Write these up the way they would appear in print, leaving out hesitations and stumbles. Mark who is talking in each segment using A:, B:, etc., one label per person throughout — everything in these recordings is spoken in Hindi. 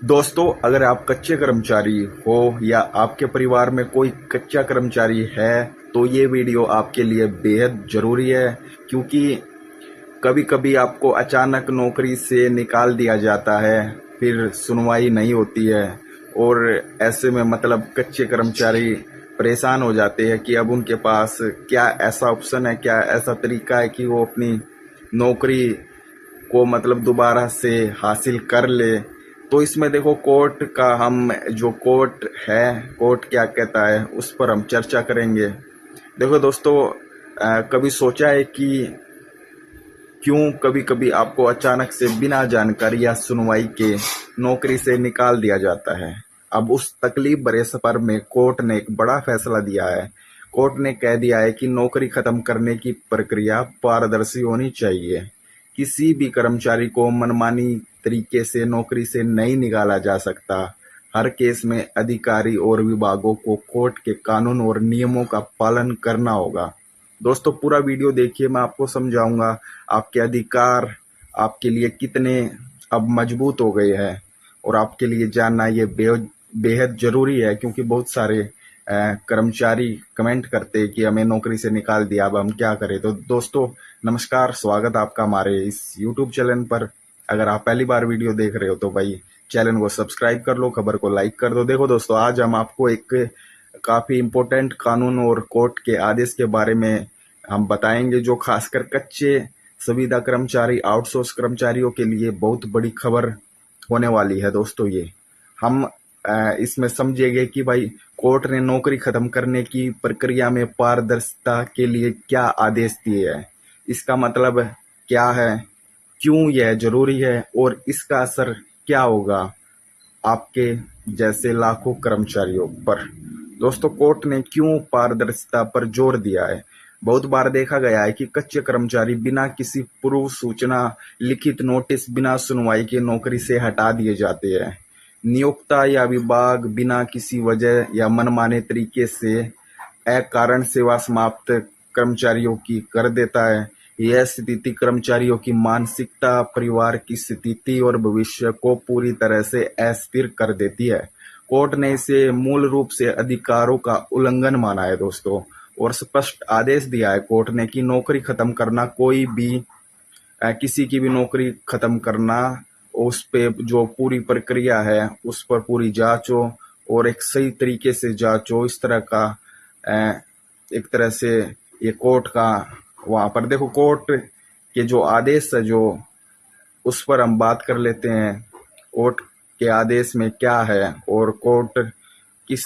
A: दोस्तों, अगर आप कच्चे कर्मचारी हो या आपके परिवार में कोई कच्चा कर्मचारी है, तो ये वीडियो आपके लिए बेहद ज़रूरी है। क्योंकि कभी-कभी आपको अचानक नौकरी से निकाल दिया जाता है, फिर सुनवाई नहीं होती है और ऐसे में मतलब कच्चे कर्मचारी परेशान हो जाते हैं कि अब उनके पास क्या ऐसा ऑप्शन है, क्या ऐसा तरीका है कि वो अपनी नौकरी को मतलब दोबारा से हासिल कर ले। तो इसमें देखो, कोर्ट का हम जो कोर्ट है, कोर्ट क्या कहता है उस पर हम चर्चा करेंगे। देखो दोस्तों, कभी सोचा है कि क्यों कभी कभी आपको अचानक से बिना जानकारी या सुनवाई के नौकरी से निकाल दिया जाता है। अब उस तकलीफ भरे सफर में कोर्ट ने एक बड़ा फैसला दिया है। कोर्ट ने कह दिया है कि नौकरी खत्म करने की प्रक्रिया पारदर्शी होनी चाहिए। किसी भी कर्मचारी को मनमानी तरीके से नौकरी से नहीं निकाला जा सकता। हर केस में अधिकारी और विभागों को कोर्ट के कानून और नियमों का पालन करना होगा। दोस्तों, पूरा वीडियो देखिए, मैं आपको समझाऊंगा आपके अधिकार आपके लिए कितने अब मजबूत हो गए हैं। और आपके लिए जानना ये बेहद जरूरी है, क्योंकि बहुत सारे कर्मचारी कमेंट करते हैं कि हमें नौकरी से निकाल दिया, अब हम क्या करें। तो दोस्तों, नमस्कार, स्वागत आपका हमारे इस यूट्यूब चैनल पर। अगर आप पहली बार वीडियो देख रहे हो तो भाई चैनल को सब्सक्राइब कर लो, खबर को लाइक कर दो। देखो दोस्तों, आज हम आपको एक काफी इम्पोर्टेंट कानून और कोर्ट के आदेश के बारे में हम बताएंगे, जो खासकर कच्चे संविदा कर्मचारी, आउटसोर्स कर्मचारियों के लिए बहुत बड़ी खबर होने वाली है। दोस्तों, ये हम इसमें समझेंगे कि भाई कोर्ट ने नौकरी खत्म करने की प्रक्रिया में पारदर्शिता के लिए क्या आदेश दिए हैं, इसका मतलब क्या है, क्यों यह जरूरी है और इसका असर क्या होगा आपके जैसे लाखों कर्मचारियों पर। दोस्तों, कोर्ट ने क्यों पारदर्शिता पर जोर दिया है? बहुत बार देखा गया है कि कच्चे कर्मचारी बिना किसी पूर्व सूचना, लिखित नोटिस, बिना सुनवाई के नौकरी से हटा दिए जाते हैं। नियोक्ता या विभाग बिना किसी वजह या मनमाने तरीके से अकारण सेवा समाप्त कर्मचारियों की कर देता है। यह स्थिति कर्मचारियों की मानसिकता, परिवार की स्थिति और भविष्य को पूरी तरह से अस्थिर कर देती है। कोर्ट ने इसे मूल रूप से अधिकारों का उल्लंघन माना है दोस्तों, और स्पष्ट आदेश दिया है कोर्ट ने कि नौकरी खत्म करना, कोई भी किसी की भी नौकरी खत्म करना, उस पे जो पूरी प्रक्रिया है उस पर पूरी जांच हो और एक सही तरीके से जांच हो। इस तरह का एक तरह से ये कोर्ट का वहां पर देखो, कोर्ट के जो आदेश है जो उस पर हम बात कर लेते हैं। कोर्ट के आदेश में क्या है और कोर्ट किस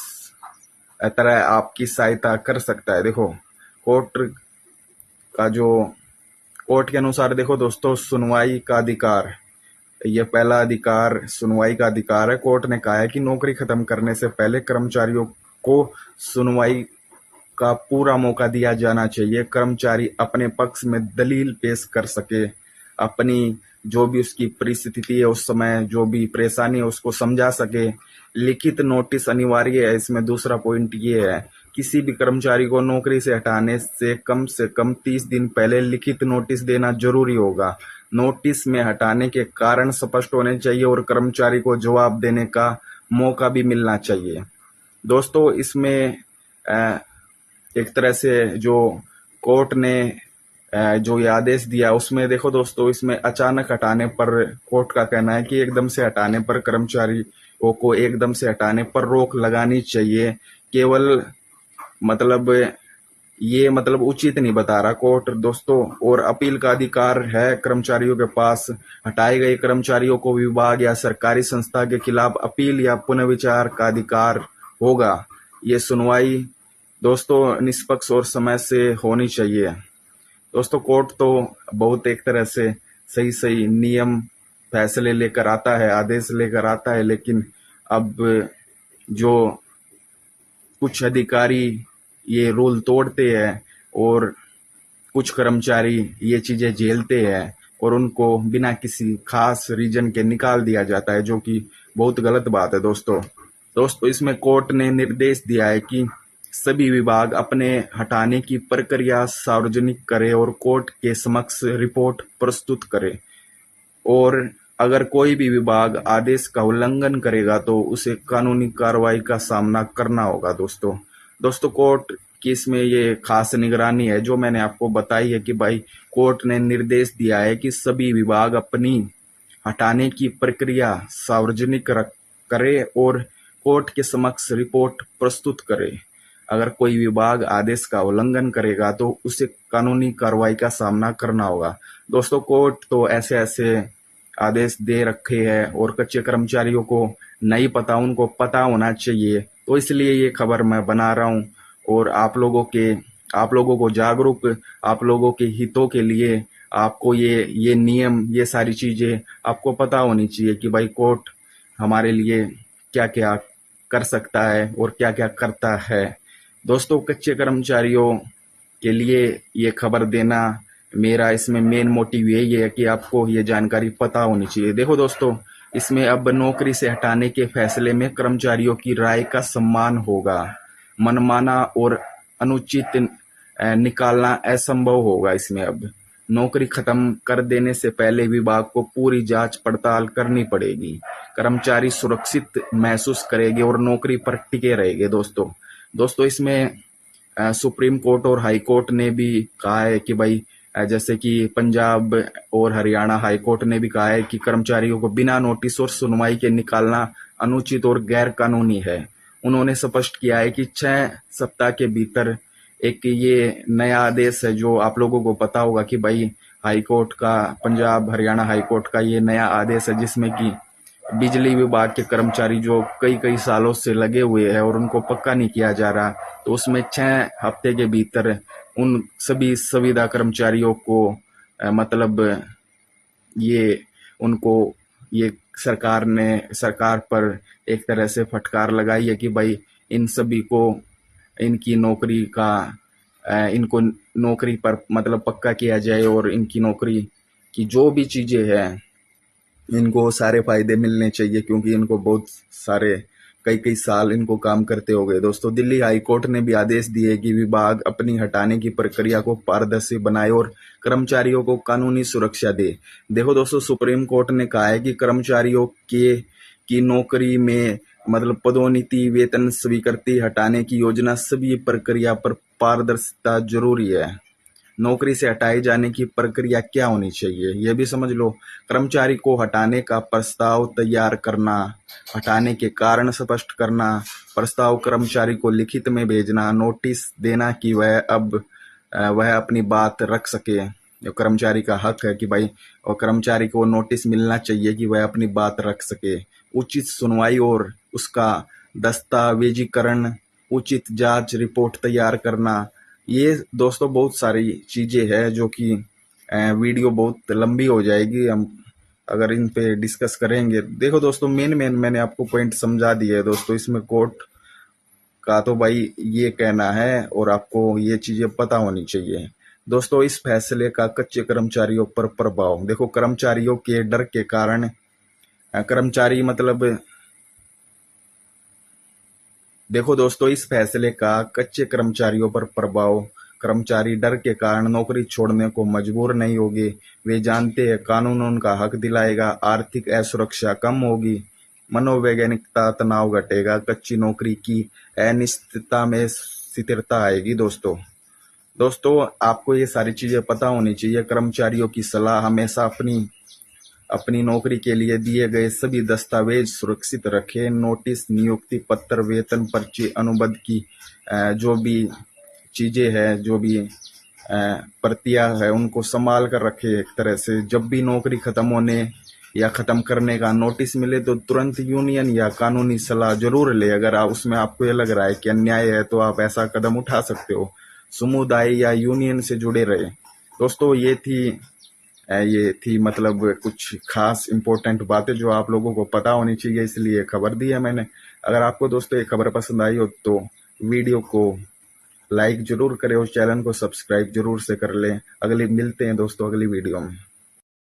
A: तरह आपकी सहायता कर सकता है। देखो, कोर्ट का जो कोर्ट के अनुसार देखो दोस्तों, सुनवाई का अधिकार, ये पहला अधिकार सुनवाई का अधिकार है। कोर्ट ने कहा है कि नौकरी खत्म करने से पहले कर्मचारियों को सुनवाई का पूरा मौका दिया जाना चाहिए। कर्मचारी अपने पक्ष में दलील पेश कर सके, अपनी जो भी उसकी परिस्थिति है उस समय जो भी परेशानी है उसको समझा सके। लिखित नोटिस अनिवार्य है। इसमें दूसरा पॉइंट ये है, किसी भी कर्मचारी को नौकरी से हटाने से कम 30 दिन पहले लिखित नोटिस देना जरूरी होगा। नोटिस में हटाने के कारण स्पष्ट होने चाहिए और कर्मचारी को जवाब देने का मौका भी मिलना चाहिए। दोस्तों, इसमें एक तरह से जो कोर्ट ने जो ये आदेश दिया उसमें देखो दोस्तों, इसमें अचानक हटाने पर कोर्ट का कहना है कि एकदम से हटाने पर कर्मचारियों को एकदम से हटाने पर रोक लगानी चाहिए। केवल मतलब ये मतलब उचित नहीं बता रहा कोर्ट दोस्तों। और अपील का अधिकार है कर्मचारियों के पास। हटाए गए कर्मचारियों को विभाग या सरकारी संस्था के खिलाफ अपील या पुनर्विचार का अधिकार होगा। ये सुनवाई दोस्तों निष्पक्ष और समय से होनी चाहिए। दोस्तों, कोर्ट तो बहुत एक तरह से सही सही नियम फैसले लेकर आता है, आदेश लेकर आता है, लेकिन अब जो कुछ अधिकारी ये रूल तोड़ते हैं और कुछ कर्मचारी ये चीजें झेलते हैं और उनको बिना किसी खास रीजन के निकाल दिया जाता है, जो कि बहुत गलत बात है दोस्तों, इसमें कोर्ट ने निर्देश दिया है कि सभी विभाग अपने हटाने की प्रक्रिया सार्वजनिक करे और कोर्ट के समक्ष रिपोर्ट प्रस्तुत करे। और अगर कोई भी विभाग आदेश का उल्लंघन करेगा तो उसे कानूनी कार्रवाई का सामना करना होगा दोस्तों। दोस्तों कोर्ट की इसमें ये खास निगरानी है जो मैंने आपको बताई है कि भाई कोर्ट ने निर्देश दिया है कि सभी विभाग अपनी हटाने की प्रक्रिया सार्वजनिक करे और कोर्ट के समक्ष रिपोर्ट प्रस्तुत करे। अगर कोई विभाग आदेश का उल्लंघन करेगा तो उसे कानूनी कार्रवाई का सामना करना होगा। दोस्तों कोर्ट तो ऐसे ऐसे आदेश दे रखे हैं और कच्चे कर्मचारियों को नहीं पता, उनको पता होना चाहिए। तो इसलिए ये खबर मैं बना रहा हूँ और आप लोगों को जागरूक, आप लोगों के हितों के लिए आपको ये नियम, ये सारी चीजें आपको पता होनी चाहिए कि भाई कोर्ट हमारे लिए क्या क्या कर सकता है और क्या क्या करता है। दोस्तों कच्चे कर्मचारियों के लिए ये खबर देना मेरा इसमें मेन मोटिव यही है कि आपको ये जानकारी पता होनी चाहिए। देखो दोस्तों, इसमें अब नौकरी से हटाने के फैसले में कर्मचारियों की राय का सम्मान होगा। मनमाना और अनुचित निकालना असंभव होगा। इसमें अब नौकरी खत्म कर देने से पहले विभाग को पूरी जांच पड़ताल करनी पड़ेगी। कर्मचारी सुरक्षित महसूस करेंगे और नौकरी पर टिके रहेंगे। दोस्तों इसमें सुप्रीम कोर्ट और हाई कोर्ट ने भी कहा है कि भाई जैसे कि पंजाब और हरियाणा हाई कोर्ट ने भी कहा है कि कर्मचारियों को बिना नोटिस और सुनवाई के निकालना अनुचित और गैर कानूनी है। उन्होंने स्पष्ट किया है कि 6 सप्ताह के भीतर एक ये नया आदेश है जो आप लोगों को पता होगा कि भाई हाई कोर्ट का, पंजाब हरियाणा हाई कोर्ट का ये नया आदेश है जिसमें कि बिजली विभाग के कर्मचारी जो कई सालों से लगे हुए हैं और उनको पक्का नहीं किया जा रहा, तो उसमें 6 हफ्ते के भीतर उन सभी संविदा कर्मचारियों को मतलब ये उनको ये सरकार पर एक तरह से फटकार लगाई है कि भाई इन सभी को इनको नौकरी पर मतलब पक्का किया जाए और इनकी नौकरी की जो भी चीजें हैं इनको सारे फायदे मिलने चाहिए, क्योंकि इनको बहुत सारे कई साल इनको काम करते हो गए। दोस्तों दिल्ली हाई कोर्ट ने भी आदेश दिए कि विभाग अपनी हटाने की प्रक्रिया को पारदर्शी बनाए और कर्मचारियों को कानूनी सुरक्षा दे। देखो दोस्तों, सुप्रीम कोर्ट ने कहा है कि कर्मचारियों की नौकरी में मतलब पदोन्नति, वेतन स्वीकृति, हटाने की योजना, सभी प्रक्रिया पर पारदर्शिता जरूरी है। नौकरी से हटाए जाने की प्रक्रिया क्या होनी चाहिए ये भी समझ लो। कर्मचारी को हटाने का प्रस्ताव तैयार करना, हटाने के कारण स्पष्ट करना, प्रस्ताव कर्मचारी को लिखित में भेजना, नोटिस देना कि वह अपनी बात रख सके। जो कर्मचारी का हक है कि भाई और कर्मचारी को नोटिस मिलना चाहिए कि वह अपनी बात रख सके। उचित सुनवाई और उसका दस्तावेजीकरण, उचित जांच रिपोर्ट तैयार करना, ये दोस्तों बहुत सारी चीजें हैं जो कि वीडियो बहुत लंबी हो जाएगी हम अगर इन पे डिस्कस करेंगे। देखो दोस्तों, मेन मैंने आपको पॉइंट समझा दिया है। दोस्तों इसमें कोर्ट का तो भाई ये कहना है और आपको ये चीजें पता होनी चाहिए। दोस्तों इस फैसले का कच्चे कर्मचारियों पर प्रभाव, देखो कर्मचारियों के डर के कारण देखो दोस्तों इस फैसले का कच्चे कर्मचारियों पर प्रभाव, कर्मचारी डर के कारण नौकरी छोड़ने को मजबूर नहीं होंगे। वे जानते हैं कानून उनका हक दिलाएगा। आर्थिक असुरक्षा कम होगी, मनोवैज्ञानिकता तनाव घटेगा, कच्ची नौकरी की अनिश्चितता में स्थिरता आएगी। दोस्तों आपको ये सारी चीजें पता होनी चाहिए। कर्मचारियों की सलाह हमेशा अपनी नौकरी के लिए दिए गए सभी दस्तावेज सुरक्षित रखें। नोटिस, नियुक्ति पत्र, वेतन पर्ची, अनुबंध की जो भी चीजें हैं, जो भी प्रतियां है, उनको संभाल कर रखे एक तरह से। जब भी नौकरी खत्म होने या खत्म करने का नोटिस मिले तो तुरंत यूनियन या कानूनी सलाह जरूर ले। अगर उसमें आपको ये लग रहा है कि अन्याय है तो आप ऐसा कदम उठा सकते हो। समुदाय या यूनियन से जुड़े रहे। दोस्तों ये थी मतलब कुछ खास इंपॉर्टेंट बातें जो आप लोगों को पता होनी चाहिए, इसलिए खबर दी है मैंने। अगर आपको दोस्तों ये खबर पसंद आई हो तो वीडियो को लाइक जरूर करें और चैनल को सब्सक्राइब जरूर से कर लें। मिलते हैं दोस्तों अगली वीडियो में।